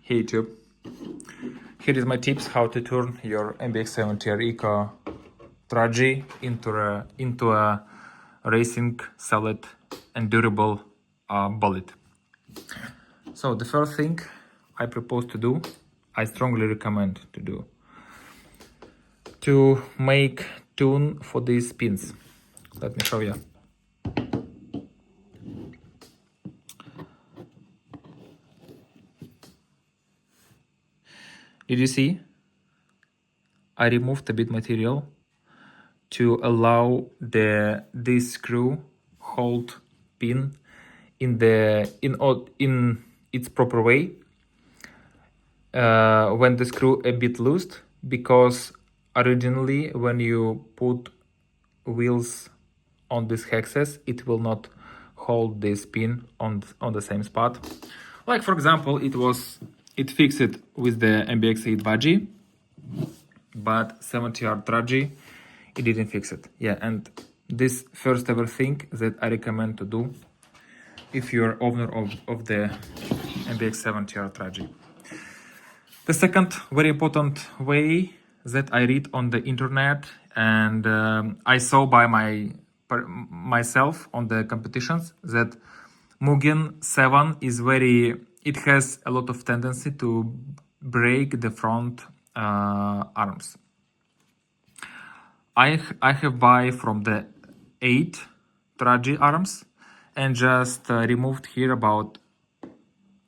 Hey YouTube, here is my tips how to turn your Mbx7tr Eco Tragedy into a racing, solid and durable bullet. So the first thing I propose to do, I strongly recommend to do, to make tune for these pins. Let me show you. Did you see? I removed a bit material to allow this screw hold pin in its proper way when the screw a bit loosed, because originally when you put wheels on this hexes it will not hold this pin on the same spot. Like for example, it fixed with the Mbx8 budgie, but 7tr tragedy it didn't fix it. Yeah, and this first ever thing that I recommend to do if you're owner of the Mbx7tr tragedy. The second very important way that I read on the internet and I saw by myself on the competitions that Mugen 7 is it has a lot of tendency to break the front arms. I have buy from the 8 tragedy arms and just removed here about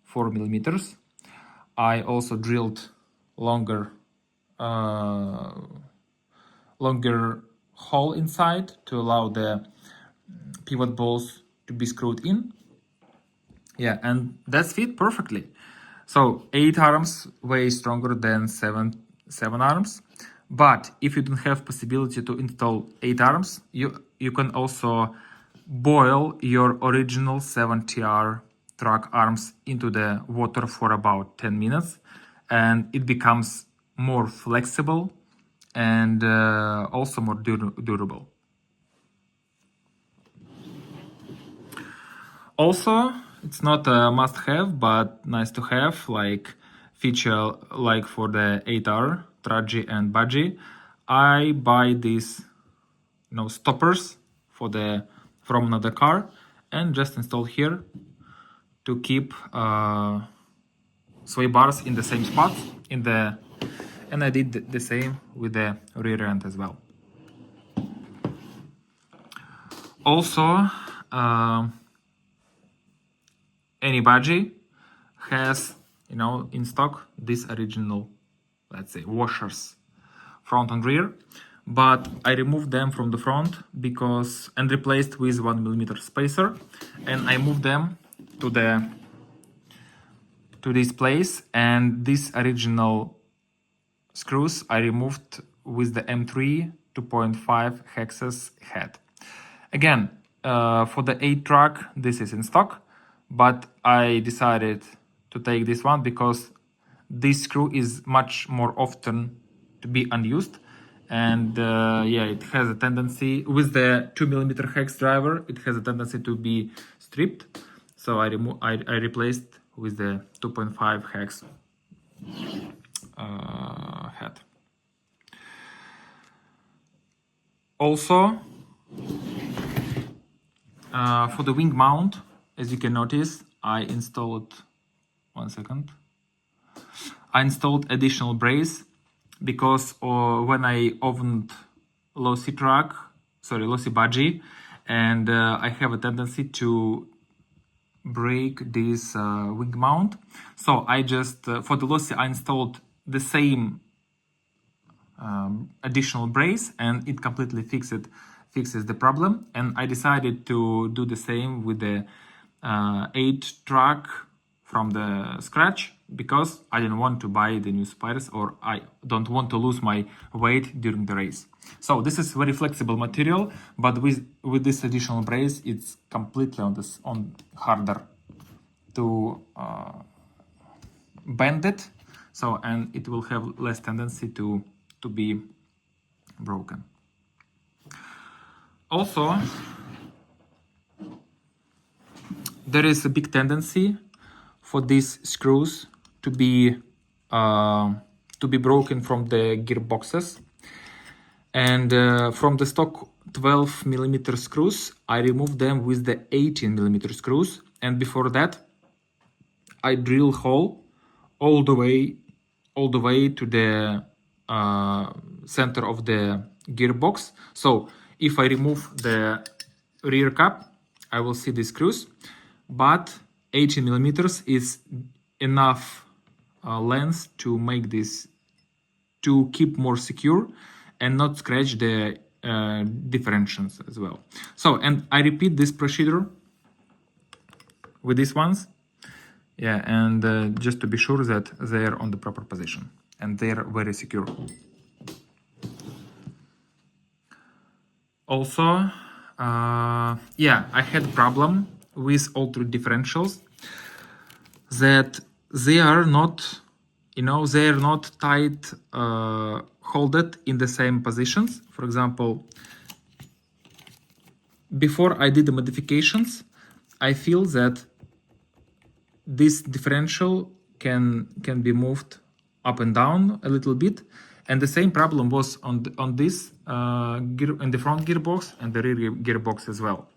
4 millimeters. I also drilled longer hole inside to allow the pivot balls to be screwed in. Yeah, and that's fit perfectly. So 8 arms way stronger than 7 arms. But if you don't have possibility to install 8 arms, you can also boil your original 7tr track arms into the water for about 10 minutes, and it becomes more flexible and also more durable. Also, it's not a must-have, but nice to have, like feature like for the 8R, tragedy and budgie. I buy these stoppers from another car and just install here to keep sway bars in the same spot and I did the same with the rear end as well. Also, any budgie has in stock this original, let's say, washers front and rear, but I removed them from the front and replaced with 1 millimeter spacer, and I moved them to this place, and these original screws I removed with the M3 2.5 hexes head. Again, for the 8 track this is in stock, but I decided to take this one because this screw is much more often to be unused, and yeah, it has a tendency with the 2 millimeter hex driver, it has a tendency to be stripped, so I replaced with the 2.5 hex head. Also, for the wing mount, as you can notice, I installed additional brace because when I opened lossy budgie, and I have a tendency to break this wing mount. So I just, for the lossy, I installed the same additional brace, and it completely fixes the problem. And I decided to do the same with the 8 track from the scratch because I didn't want to buy the new spiders, or I don't want to lose my weight during the race. So this is very flexible material, but with this additional brace, it's completely on harder to bend it. So, and it will have less tendency to be broken. Also, there is a big tendency for these screws to be broken from the gearboxes. And from the stock 12mm screws, I removed them with the 18mm screws. And before that, I drill hole all the way to the center of the gearbox. So if I remove the rear cap, I will see the screws, but 18mm is enough length to make this, to keep more secure and not scratch the differentials as well. So, and I repeat this procedure with these ones. Yeah, and just to be sure that they're on the proper position and they're very secure. Also, yeah, I had problem with all three differentials that they are not, they're not tight, holded in the same positions. For example, before I did the modifications, I feel that this differential can be moved up and down a little bit, and the same problem was on this gear, in the front gearbox and the rear gearbox as well.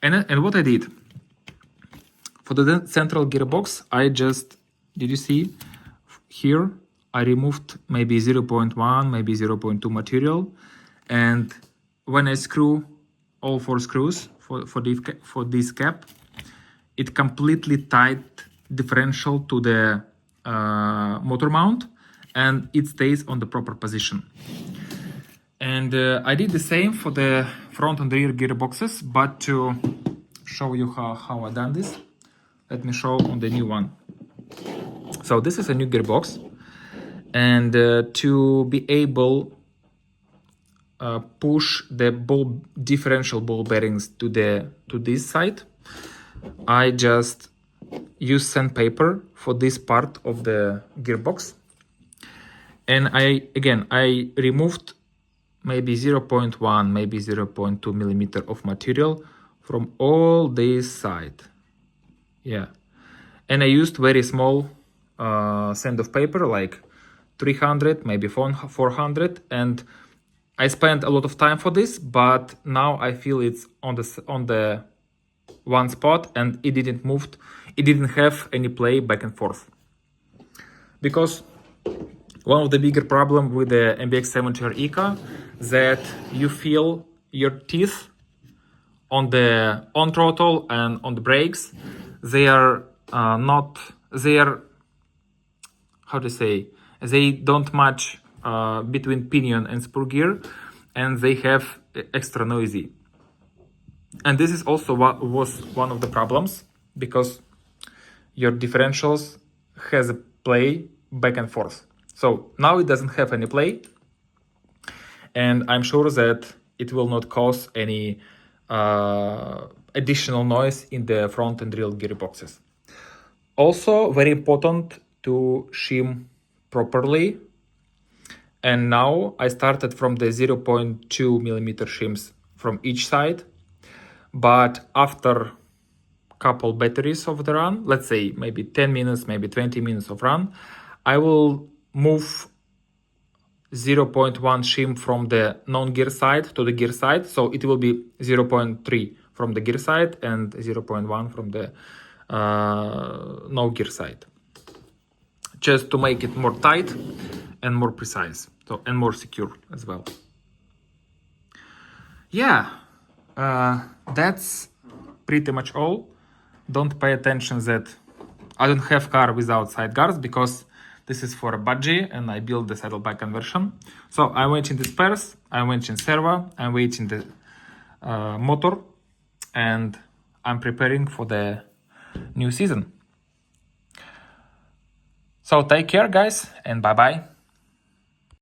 And what I did for the central gearbox, I just, did you see here, I removed maybe 0.1, maybe 0.2 material, and when I screw all 4 screws for this cap, it completely tight differential to the motor mount, and it stays on the proper position. And I did the same for the front and rear gearboxes, but to show you how I done this, let me show on the new one. So this is a new gearbox, and to be able push the differential ball bearings to this side, I just use sandpaper for this part of the gearbox, and I removed maybe 0.1, maybe 0.2 millimeter of material from all this side. Yeah, and I used very small sand of paper, like 300, maybe 400, and I spent a lot of time for this, but now I feel it's on the one spot, and it didn't move. It didn't have any play back and forth. Because one of the bigger problem with the Mbx7tr Eco that you feel your teeth on the on throttle and on the brakes. They are not. They are, how to say? They don't match between pinion and spur gear, and they have extra noisy. And this is also what was one of the problems, because your differentials has a play back and forth. So now it doesn't have any play, and I'm sure that it will not cause any additional noise in the front and rear gearboxes. Also, very important to shim properly. And now I started from the 0.2 millimeter shims from each side. But after couple batteries of the run, let's say maybe 10 minutes, maybe 20 minutes of run, I will move 0.1 shim from the non-gear side to the gear side. So it will be 0.3 from the gear side and 0.1 from the no gear side. Just to make it more tight and more precise, so, and more secure as well. Yeah, that's pretty much all. Don't pay attention that I don't have car without side guards, because this is for a budgie and I build the saddlebag conversion. So I'm waiting the spares, I'm waiting servo, I'm waiting the motor, and I'm preparing for the new season. So take care, guys, and bye-bye.